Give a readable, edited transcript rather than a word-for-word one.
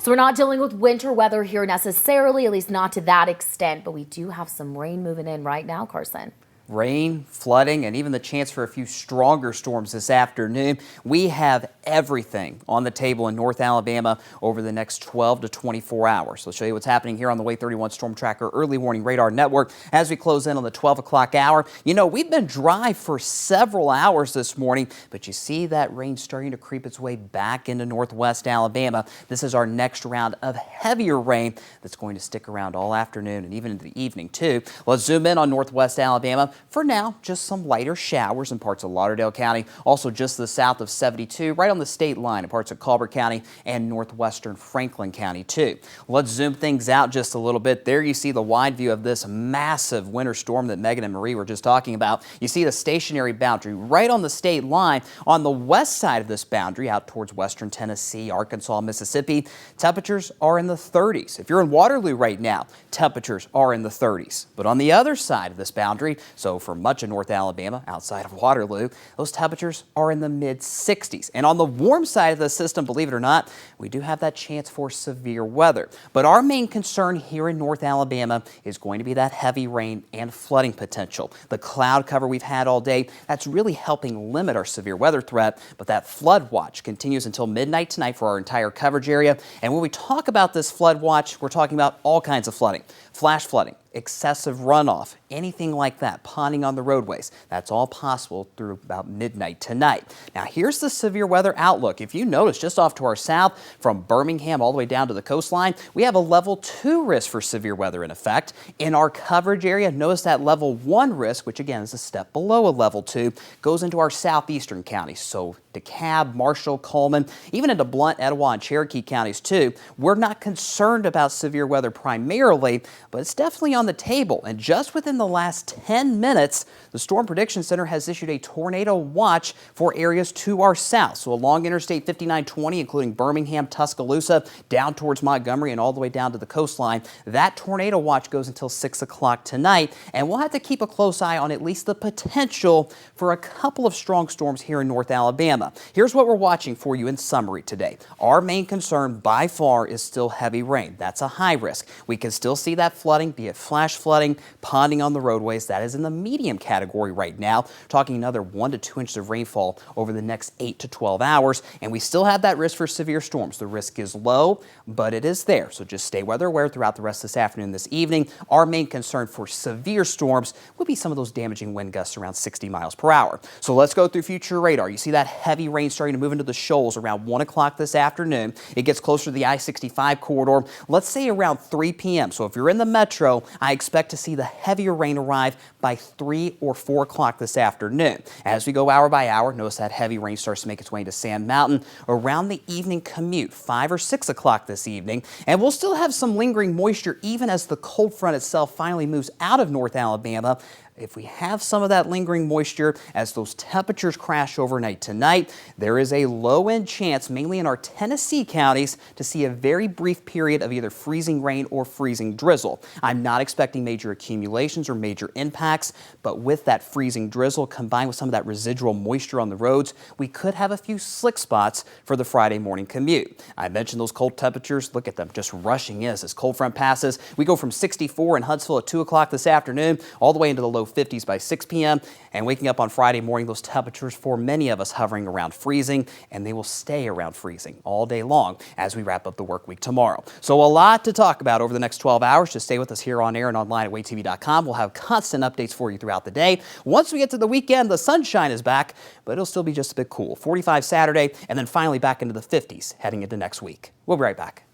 So we're not dealing with winter weather here necessarily, at least not to that extent, but we do have some rain moving in right now, Carson. Rain, flooding, and even the chance for a few stronger storms this afternoon. We have everything on the table in North Alabama over the next 12 to 24 hours. Let's show you what's happening here on the Way 31 Storm Tracker Early Warning Radar Network as we close in on the 12 o'clock hour. You know, we've been dry for several hours this morning, but you see that rain starting to creep its way back into northwest Alabama. This is our next round of heavier rain that's going to stick around all afternoon and even into the evening, too. Let's zoom in on northwest Alabama. For now, just some lighter showers in parts of Lauderdale County, also just to the south of 72, right on the state line in parts of Colbert County and northwestern Franklin County, too. Let's zoom things out just a little bit. There you see the wide view of this massive winter storm that Megan and Marie were just talking about. You see the stationary boundary right on the state line. On the west side of this boundary, out towards western Tennessee, Arkansas, Mississippi, temperatures are in the 30s. If you're in Waterloo right now, temperatures are in the 30s. But on the other side of this boundary, so for much of North Alabama, outside of Waterloo, those temperatures are in the mid-60s. And on the warm side of the system, believe it or not, we do have that chance for severe weather. But our main concern here in North Alabama is going to be that heavy rain and flooding potential. The cloud cover we've had all day, that's really helping limit our severe weather threat. But that flood watch continues until midnight tonight for our entire coverage area. And when we talk about this flood watch, we're talking about all kinds of flooding, flash flooding, excessive runoff, anything like that, ponding on the roadways. That's all possible through about midnight tonight. Now, here's the severe weather outlook. If you notice, just off to our south, from Birmingham all the way down to the coastline, we have a level 2 risk for severe weather in effect. In our coverage area, notice that level 1 risk, which again is a step below a level 2, goes into our southeastern counties. So DeKalb, Marshall, Coleman, even into Blount, Etowah, and Cherokee counties too. We're not concerned about severe weather primarily, but it's definitely on the table. And just within the last 10 minutes, the Storm Prediction Center has issued a tornado watch for areas to our south. So along Interstate 5920, including Birmingham, Tuscaloosa, down towards Montgomery, and all the way down to the coastline. That tornado watch goes until 6 o'clock tonight, and we'll have to keep a close eye on at least the potential for a couple of strong storms here in North Alabama. Here's what we're watching for you in summary today. Our main concern by far is still heavy rain. That's a high risk. We can still see that flooding, be it flash flooding, ponding on the roadways. That is in the medium category right now. Talking another 1 to 2 inches of rainfall over the next 8 to 12 hours. And we still have that risk for severe storms. The risk is low, but it is there. So just stay weather aware throughout the rest of this afternoon, this evening. Our main concern for severe storms would be some of those damaging wind gusts around 60 miles per hour. So let's go through future radar. You see that heavy rain starting to move into the shoals around 1 o'clock this afternoon. It gets closer to the I-65 corridor, let's say around 3 p.m. So if you're in the metro, I expect to see the heavier rain arrive by 3 or 4 o'clock this afternoon. As we go hour by hour, notice that heavy rain starts to make its way into Sand Mountain around the evening commute, 5 or 6 o'clock this evening. And we'll still have some lingering moisture even as the cold front itself finally moves out of North Alabama. If we have some of that lingering moisture as those temperatures crash overnight tonight, there is a low-end chance, mainly in our Tennessee counties, to see a very brief period of either freezing rain or freezing drizzle. I'm not expecting major accumulations or major impacts, but with that freezing drizzle combined with some of that residual moisture on the roads, we could have a few slick spots for the Friday morning commute. I mentioned those cold temperatures. Look at them just rushing in as this cold front passes. We go from 64 in Huntsville at 2 o'clock this afternoon all the way into the low 50s by 6 p.m. and waking up on Friday morning, those temperatures for many of us hovering around freezing, and they will stay around freezing all day long as we wrap up the work week tomorrow. So a lot to talk about over the next 12 hours. Just stay with us here on air and online at waytv.com. We'll have constant updates for you throughout the day. Once we get to the weekend, the sunshine is back, but it'll still be just a bit cool. 45 Saturday, and then finally back into the 50s heading into next week. We'll be right back.